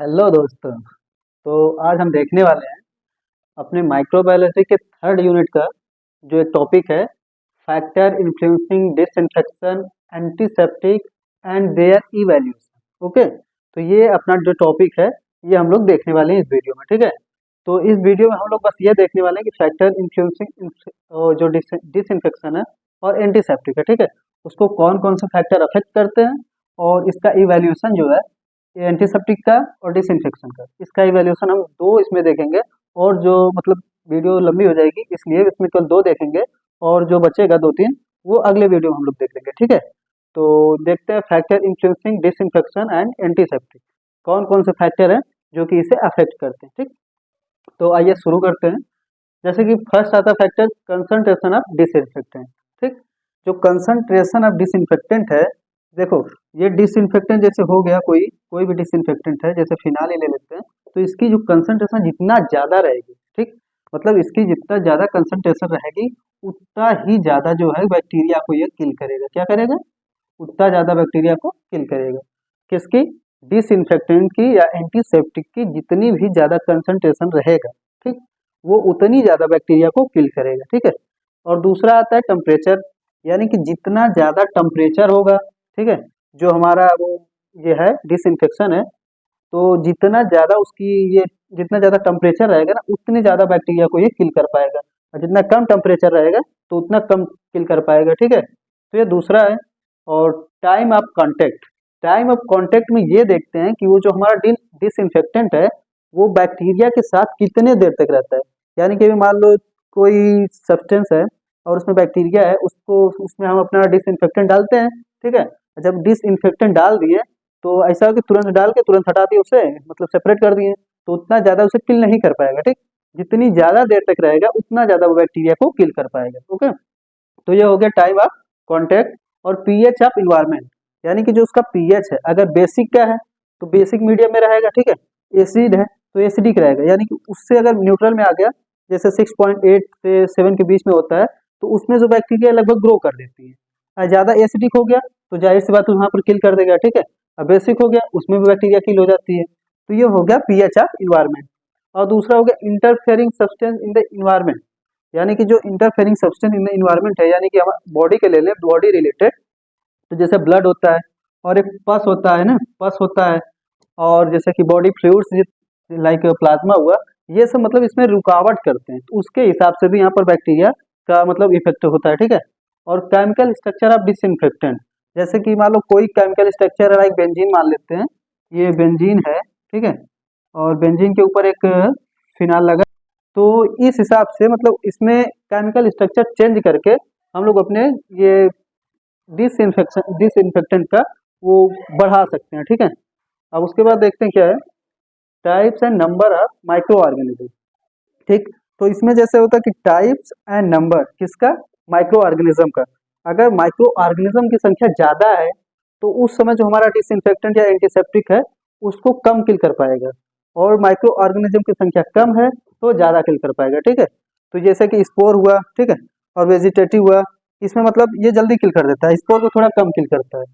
Hello दोस्तों। तो आज हम देखने वाले हैं अपने माइक्रोबायोलॉजी के थर्ड यूनिट का जो एक टॉपिक है, factor influencing disinfection antiseptic and their E values. Okay, तो ये अपना जो टॉपिक है ये हम लोग देखने वाले हैं इस वीडियो में। ठीक है, तो इस वीडियो में हम लोग बस ये देखने वाले हैं कि फैक्टर इन्फ्लुएंसिंग जो डिसइंफेक्शन है और एंटीसेप्टिक है, ठीक है, उसको कौन कौन से फैक्टर अफेक्ट करते हैं और इसका इवैल्यूएशन जो है ये एंटीसेप्टिक का और डिसइंफेक्शन का, इसका इवैल्यूएशन हम दो इसमें देखेंगे। और जो मतलब वीडियो लंबी हो जाएगी इसलिए इसमें केवल दो देखेंगे, और जो बचेगा दो तीन वो अगले वीडियो में हम लोग देख लेंगे। ठीक है, तो देखते हैं factor influencing disinfection and antiseptic कौन कौन से फैक्टर हैं जो कि इसे अफेक्ट करते हैं। ठीक, तो आइए शुरू करते हैं। जैसे कि फर्स्ट आता है फैक्टर कंसंट्रेशन ऑफ डिसइंफेक्टेंट। ठीक, जो कंसंट्रेशन ऑफ डिसइंफेक्टेंट है, देखो ये डिसइंफेक्टेंट जैसे हो गया, कोई कोई भी डिसइंफेक्टेंट है, जैसे फिनाइल ही ले लेते हैं, तो इसकी जो कंसंट्रेशन जितना ज़्यादा रहेगी, ठीक, मतलब इसकी जितना ज़्यादा कंसंट्रेशन रहेगी उतना ही ज़्यादा जो है बैक्टीरिया को ये किल करेगा। क्या करेगा? उतना ज़्यादा बैक्टीरिया को किल करेगा। किसकी? डिसइंफेक्टेंट की या एंटीसेप्टिक की जितनी भी ज़्यादा कंसंट्रेशन रहेगा, ठीक, वो उतनी ज़्यादा बैक्टीरिया को किल करेगा। ठीक है, और दूसरा आता है टेम्परेचर, यानी कि जितना ज़्यादा टेम्परेचर होगा, ठीक है, जो हमारा वो ये है डिसइंफेक्शन है, तो जितना ज़्यादा उसकी ये जितना ज़्यादा टेम्परेचर रहेगा ना उतनी ज़्यादा बैक्टीरिया को ये किल कर पाएगा, और जितना कम टेम्परेचर रहेगा तो उतना कम किल कर पाएगा। ठीक है, तो ये दूसरा है। और time of contact, time of contact में ये देखते हैं कि वो जो हमारा डिसइंफेक्टेंट है वो बैक्टीरिया के साथ कितने देर तक रहता है। यानी कि अभी मान लो कोई सब्सटेंस है और उसमें बैक्टीरिया है, उसको उसमें हम अपना डिसइंफेक्टेंट डालते हैं, ठीक है, जब डिसइंफेक्टेंट डाल दिए तो ऐसा हो कि तुरंत डाल के तुरंत हटा दिए उसे, मतलब सेपरेट कर दिए, तो उतना ज़्यादा उसे किल नहीं कर पाएगा। ठीक, जितनी ज़्यादा देर तक रहेगा उतना ज़्यादा वो बैक्टीरिया को किल कर पाएगा। ओके, तो ये हो गया टाइम ऑफ कांटेक्ट। और पीएच ऑफ इन्वायरमेंट, यानी कि जो उसका पीएच है, अगर बेसिक का है तो बेसिक मीडियम में रहेगा, ठीक है, एसिड है तो एसिडिक रहेगा, यानी कि उससे अगर न्यूट्रल में आ गया, जैसे 6.8 से 7 के बीच में होता है, तो उसमें जो बैक्टीरिया लगभग ग्रो कर देती है। और ज़्यादा एसिडिक हो गया तो जाहिर सी बात वहाँ पर किल कर देगा। ठीक है, और बेसिक हो गया उसमें भी बैक्टीरिया किल हो जाती है। तो ये हो गया पीएच ऑफ इन्वायरमेंट। और दूसरा हो गया interfering substance in the environment, यानी कि जो interfering substance in the environment है, यानी कि हमारे बॉडी के ले लें, बॉडी रिलेटेड, तो जैसे ब्लड होता है और एक पस होता है ना, पस होता है, और जैसे कि बॉडी फ्लूइड्स लाइक प्लाज्मा हुआ, ये सब मतलब इसमें रुकावट करते हैं, तो उसके हिसाब से भी यहाँ पर बैक्टीरिया का मतलब इफेक्ट होता है। ठीक है, और केमिकल स्ट्रक्चर ऑफ डिसइंफेक्टेंट, जैसे कि मान लो कोई केमिकल स्ट्रक्चर लाइक बेंजीन मान लेते हैं, ये बेंजीन है, ठीक है, और बेंजीन के ऊपर एक फिनाल लगा, तो इस हिसाब से मतलब इसमें केमिकल स्ट्रक्चर चेंज करके हम लोग अपने ये डिसइंफेक्टेंट का वो बढ़ा सकते हैं। ठीक है, अब उसके बाद देखते हैं क्या है, types and number of micro organism. ठीक, तो इसमें जैसे होता है कि टाइप्स एंड नंबर किसका? माइक्रो ऑर्गेनिज्म का। अगर माइक्रो ऑर्गेनिज्म की संख्या ज़्यादा है तो उस समय जो हमारा डिसइंफेक्टेंट या एंटीसेप्टिक है उसको कम किल कर पाएगा, और माइक्रो ऑर्गेनिज्म की संख्या कम है तो ज़्यादा किल कर पाएगा। ठीक है, तो जैसे कि स्पोर हुआ, ठीक है, और वेजिटेटिव हुआ, इसमें मतलब ये जल्दी किल कर देता है, स्पोर को थोड़ा कम किल करता है।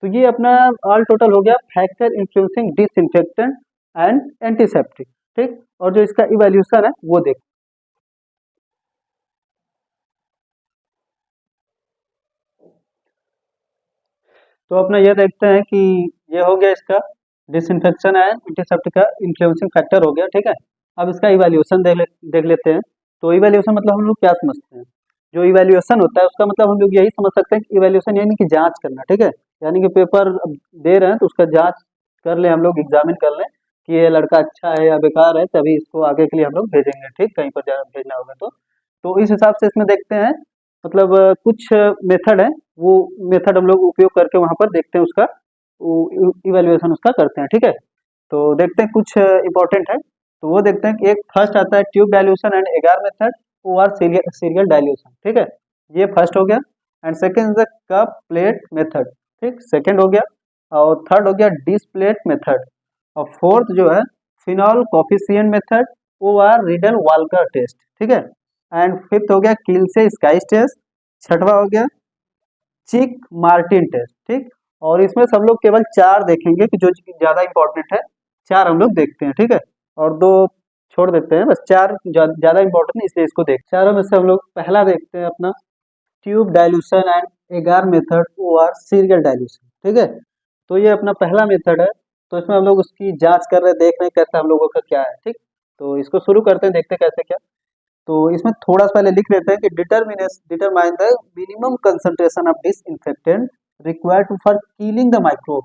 तो ये अपना ऑल टोटल हो गया factor influencing disinfectant and antiseptic. ठीक, और जो इसका इवैल्यूएशन है वो देख। तो अपना ये देखते हैं कि ये हो गया इसका डिसइंफेक्शन एंड एंटीसेप्टिक का इन्फ्लुएंसिंग फैक्टर हो गया। ठीक है, अब इसका इवैल्यूएशन देख लेते हैं। तो इवैल्यूएशन मतलब हम लोग क्या समझते हैं? जो इवैल्यूएशन होता है उसका मतलब हम लोग यही समझ सकते हैं कि इवैल्यूएशन यानी कि जांच करना। ठीक है, यानी कि पेपर दे रहे हैं तो उसका जांच कर लें, हम लोग एग्जामिन कर लें कि ये लड़का अच्छा है या बेकार है, तभी इसको आगे के लिए हम लोग भेजेंगे। ठीक, कहीं पर भेजना होगा तो इस हिसाब से इसमें देखते हैं, मतलब कुछ मेथड है, वो मेथड हम लोग उपयोग करके वहाँ पर देखते हैं उसका इवैल्यूएशन उसका करते हैं। ठीक है, तो देखते हैं कुछ इंपॉर्टेंट है, तो वो देखते हैं कि एक फर्स्ट आता है tube dilution and agar method, O R serial dilution. ठीक है, ये फर्स्ट हो गया। And second is the cup plate method, ठीक, सेकेंड हो गया। और थर्ड हो गया डिस प्लेट मेथड। और फोर्थ जो है phenol coefficient method, O R Rideal Walker test. ठीक है, एंड फिफ्थ हो गया किल से स्काइस टेस्ट। छठवा हो गया चिक मार्टिन टेस्ट। ठीक, और इसमें सब लोग केवल चार देखेंगे कि जो ज्यादा इंपॉर्टेंट है, 4 हम लोग देखते हैं, ठीक है, और 2 छोड़ देते हैं, बस 4 ज़्यादा इंपॉर्टेंट इसलिए इसको देख, चारों में से हम लोग पहला देखते हैं अपना tube dilution and agar method और सीरियल डाइल्यूशन, ठीक है। तो ये अपना पहला मेथड है, तो इसमें हम लोग उसकी जांच कर रहे हैं, देख रहे हैं कैसा हम लोगों का क्या है, ठीक। तो इसको शुरू करते हैं, देखते हैं कैसे क्या। तो इसमें थोड़ा सा पहले लिख लेते हैं कि determine the minimum concentration of disinfectant required to for killing the microbe,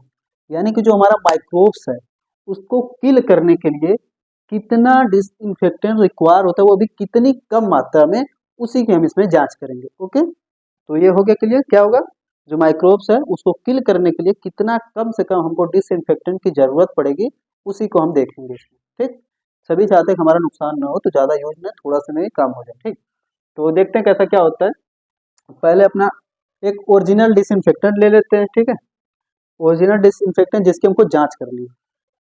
यानी कि जो हमारा माइक्रोब्स है उसको किल करने के लिए कितना डिसइंफेक्टेंट रिक्वायर होता है, वो भी कितनी कम मात्रा में, उसी की हम इसमें जांच करेंगे। ओके, तो ये हो गया क्लियर। क्या होगा, जो माइक्रोब्स है उसको किल करने के लिए कितना कम से कम हमको डिसइंफेक्टेंट की जरूरत पड़ेगी, उसी को हम देखेंगे इसमें, ठीक। सभी चाहते हैं कि हमारा नुकसान ना हो, तो ज़्यादा यूज में थोड़ा सा में काम हो जाए, ठीक। तो देखते हैं कैसा क्या होता है। पहले अपना एक ओरिजिनल डिसइंफेक्टेंट ले लेते हैं, ठीक है, ओरिजिनल डिसइंफेक्टेंट जिसकी हमको जांच करनी है,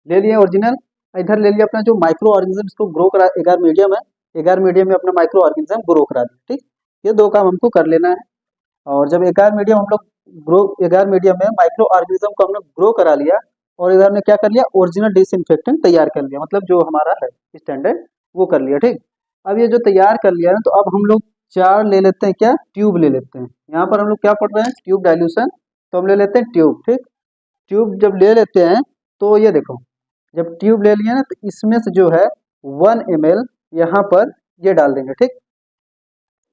ले लिए ओरिजिनल। इधर ले लिया अपना जो माइक्रो ऑर्गेनिज्म, इसको ग्रो करा, एगार मीडियम है, एगार मीडियम में अपना माइक्रो ऑर्गेनिज्म ग्रो करा दिया, ठीक। ये 2 काम हमको कर लेना है। और जब एगार मीडियम हम लोग ग्रो, एगार मीडियम में माइक्रो ऑर्गेनिज्म को हमने ग्रो करा लिया, और इधर ने क्या कर लिया, ओरिजिनल डिसइंफेक्टेंट तैयार कर लिया, मतलब जो हमारा है स्टैंडर्ड वो कर लिया, ठीक। अब ये जो तैयार कर लिया है, तो अब हम लोग 4 ले लेते हैं, क्या, ट्यूब ले लेते हैं। यहाँ पर हम लोग क्या पढ़ रहे हैं, ट्यूब डाइल्यूशन, तो हम ले लेते हैं ट्यूब, ठीक। ट्यूब जब ले लेते हैं, तो ये देखो, जब ट्यूब ले लिया ना, तो इसमें से जो है 1 ml यहाँ पर ये डाल देंगे, ठीक।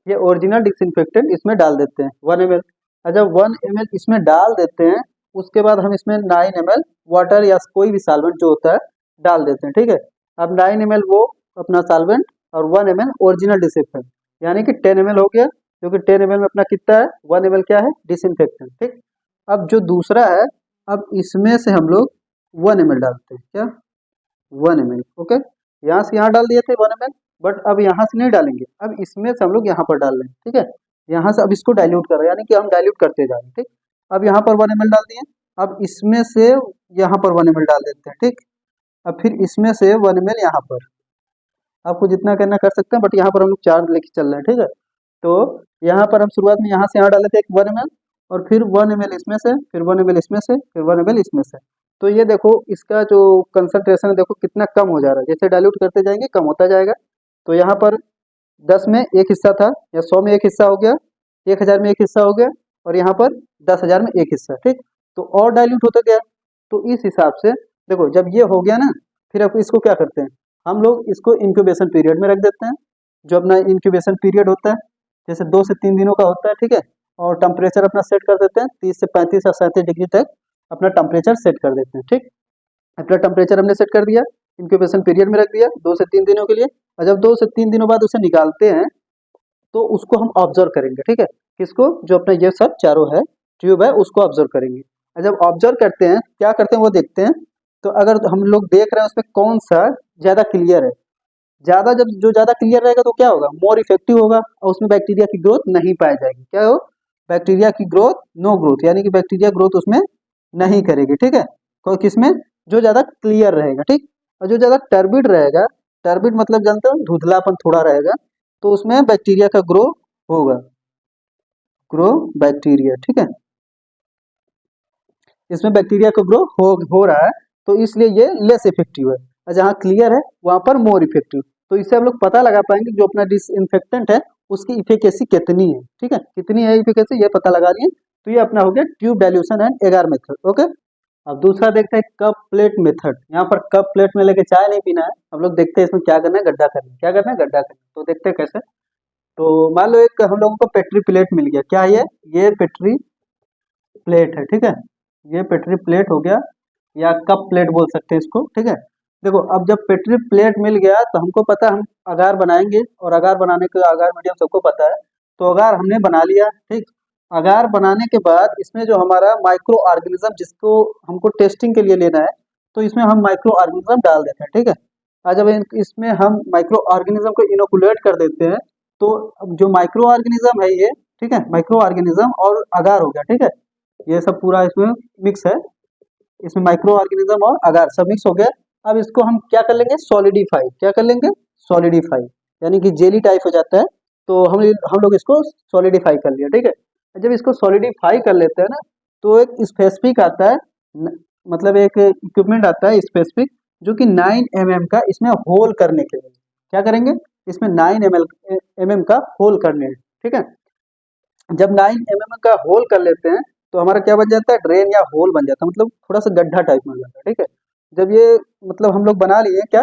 ये ओरिजिनल डिसइंफेक्टेंट इसमें डाल देते हैं 1 ml। और जब 1 ml इसमें डाल देते हैं, उसके बाद हम इसमें 9 ml वाटर या कोई भी सॉल्वेंट जो होता है डाल देते हैं, ठीक है। अब 9 ml वो अपना सॉल्वेंट और 1 ml ओरिजिनल डिसइंफेक्टेंट, यानी कि 10 ml हो गया, क्योंकि 10 ml में अपना कितना है, 1 ml क्या है, डिसइंफेक्टेंट, ठीक। अब जो दूसरा है, अब इसमें से हम लोग 1 ml डालते हैं, क्या, 1 ml, ओके। यहाँ से यहाँ डाल दिए थे 1 ml, बट अब यहाँ से नहीं डालेंगे, अब इसमें से हम लोग यहाँ पर डाल लेंगे, ठीक है। यहाँ से अब इसको डाइल्यूट कर रहे हैं, यानी कि हम डाइल्यूट करते जा रहे हैं, ठीक। अब यहाँ पर 1 ml डाल दिए, अब इसमें से यहाँ पर 1 ml डाल देते हैं, ठीक। अब फिर इसमें से 1 ml यहाँ पर, आपको जितना करना कर सकते हैं, बट यहाँ पर हम लोग 4 लेके चल रहे हैं, ठीक है। तो यहाँ पर हम शुरुआत में यहाँ से यहाँ डाले थे 1 ml, और फिर 1 ml इसमें से, फिर 1 ml इसमें से, फिर 1 ml इसमें से। तो ये देखो इसका जो कंसंट्रेशन है, देखो कितना कम हो जा रहा है, जैसे डाइल्यूट करते जाएंगे कम होता जाएगा। तो यहाँ पर 10 में 1 हिस्सा था, या 100 में 1 हिस्सा हो गया, 1000 में 1 हिस्सा हो गया, और यहाँ पर 10,000 में 1 हिस्सा, ठीक। तो और डाइल्यूट होता गया। तो इस हिसाब से देखो, जब ये हो गया ना, फिर अब इसको क्या करते हैं, हम लोग इसको इंक्यूबेशन पीरियड में रख देते हैं। जो अपना इंक्यूबेशन पीरियड होता है, जैसे 2 से 3 दिनों का होता है, ठीक है। और टेम्परेचर अपना सेट कर देते हैं 30 से 35 या 37 डिग्री तक अपना टेम्परेचर सेट कर देते हैं, ठीक। अपना टेम्परेचर हमने सेट कर दिया, इंक्यूबेशन पीरियड में रख दिया 2 से 3 दिनों के लिए। और जब 2 से 3 दिनों बाद उसे निकालते हैं, तो उसको हम ऑब्जर्व करेंगे, ठीक है। किसको, जो अपना ये सब चारों है ट्यूब है, उसको ऑब्जर्व करेंगे। और जब ऑब्जर्व करते हैं, क्या करते हैं वो देखते हैं। तो अगर हम लोग देख रहे हैं उसमें कौन सा ज़्यादा क्लियर है, ज़्यादा, जब जो ज़्यादा क्लियर रहेगा तो क्या होगा, मोर इफेक्टिव होगा, और उसमें बैक्टीरिया की ग्रोथ नहीं पाई जाएगी। क्या हो, बैक्टीरिया की ग्रोथ, नो ग्रोथ, यानी कि बैक्टीरिया ग्रोथ उसमें नहीं करेगी, ठीक है। किसमें, जो ज़्यादा क्लियर रहेगा, ठीक। और जो ज़्यादा टर्बिड रहेगा, टर्बिड मतलब जानते हो, धुंधलापन थोड़ा रहेगा, तो उसमें बैक्टीरिया का ग्रो होगा, ग्रो बैक्टीरिया, ठीक है। इसमें बैक्टीरिया का ग्रो हो रहा है, तो इसलिए ये लेस इफेक्टिव है। और जहाँ क्लियर है वहाँ पर मोर इफेक्टिव। तो इससे हम लोग पता लगा पाएंगे जो अपना डिसइंफेक्टेंट है उसकी इफिकेसी कितनी है, ठीक है, कितनी है इफिकेसी, ये पता लगा लिए। तो ये अपना हो गया tube dilution and agar method, okay. अब दूसरा देखते हैं कप प्लेट मेथड। यहाँ पर कप प्लेट में लेके चाय नहीं पीना है, हम लोग देखते हैं इसमें क्या करना है, गड्ढा करना है, क्या करना है, गड्ढा करना है। तो देखते हैं कैसे। तो मान लो एक हम लोगों को पेट्री प्लेट मिल गया, क्या ये पेट्री प्लेट है, ठीक है। ये पेट्री प्लेट हो गया, या कप प्लेट बोल सकते हैं इसको, ठीक है। देखो अब जब पेट्री प्लेट मिल गया, तो हमको पता हम अगार बनाएंगे, और अगार बनाने का अगार मीडियम सबको पता है। तो अगार हमने बना लिया, ठीक। अगार बनाने के बाद इसमें जो हमारा माइक्रो ऑर्गेनिज्म जिसको हमको टेस्टिंग के लिए लेना है, तो इसमें हम माइक्रो ऑर्गेनिज्म डाल देते हैं, ठीक है। और जब इसमें हम माइक्रो ऑर्गेनिज्म को इनोकुलेट कर देते हैं, तो अब जो माइक्रो ऑर्गेनिज्म है ये, ठीक है, माइक्रो ऑर्गेनिज्म और अगार हो गया, ठीक है। ये सब पूरा इसमें मिक्स है, इसमें माइक्रो ऑर्गेनिज्म और अगार सब मिक्स हो गया। अब इसको हम क्या कर लेंगे, सॉलिडिफाई, क्या कर लेंगे, सॉलिडिफाई, यानी कि जेली टाइप हो जाता है। तो हम लोग इसको सॉलिडिफाई कर लिया, ठीक है। जब इसको सॉलिडिफाई कर लेते हैं ना, तो एक स्पेसिफिक आता है, मतलब एक इक्विपमेंट आता है स्पेसिफिक, जो कि 9 mm का इसमें होल करने के लिए। क्या करेंगे? इसमें 9 mm का होल करने हैं, ठीक है। जब 9 mm का होल कर लेते हैं तो हमारा क्या बन जाता है? ड्रेन या होल बन जाता है, मतलब थोड़ा सा गड्ढा टाइप में हो जाता है, ठीक है। जब ये मतलब हम लोग बना लिए क्या,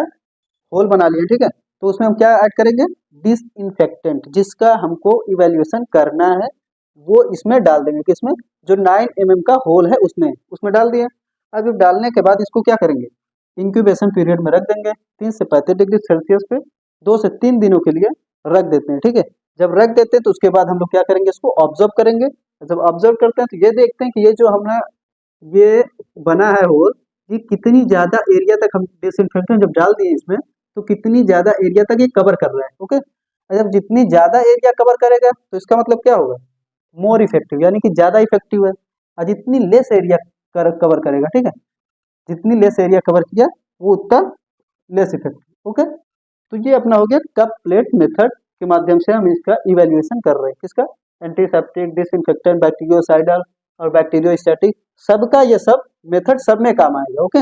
होल बना लिए, ठीक है, तो उसमें हम क्या ऐड करेंगे? डिसइंफेक्टेंट, जिसका हमको इवैल्यूएशन करना है वो इसमें डाल देंगे। किसमें? जो 9 mm का होल है उसमें उसमें डाल दिया। अब ये डालने के बाद इसको क्या करेंगे? इंक्यूबेशन पीरियड में रख देंगे 30 से 35 डिग्री सेल्सियस पे 2 से 3 दिनों के लिए रख देते हैं, ठीक है। जब रख देते हैं तो उसके बाद हम लोग क्या करेंगे? इसको ऑब्जर्व करेंगे। जब ऑब्जर्व करते हैं तो ये देखते हैं कि ये जो हमने ये बना है होल, ये कितनी ज़्यादा एरिया तक हम डिसइंफेक्टेंट जब डाल दिए इसमें, तो कितनी ज़्यादा एरिया तक ये कवर कर रहा है, ओके। और जब जितनी ज़्यादा एरिया कवर करेगा तो इसका मतलब क्या होगा? मोर इफेक्टिव, यानी कि ज़्यादा इफेक्टिव है। और जितनी लेस एरिया कवर करेगा, ठीक है, जितनी लेस एरिया कवर किया वो उतना लेस इफेक्टिव, ओके। तो ये अपना हो गया कप प्लेट मेथड के माध्यम से हम इसका इवैल्यूएशन कर रहे हैं। किसका? एंटीसेप्टिक, डिसइंफेक्टेंट, बैक्टीरियोसाइडल और बैक्टीरियोस्टैटिक, सबका ये सब मेथड सब में काम आएगा, ओके।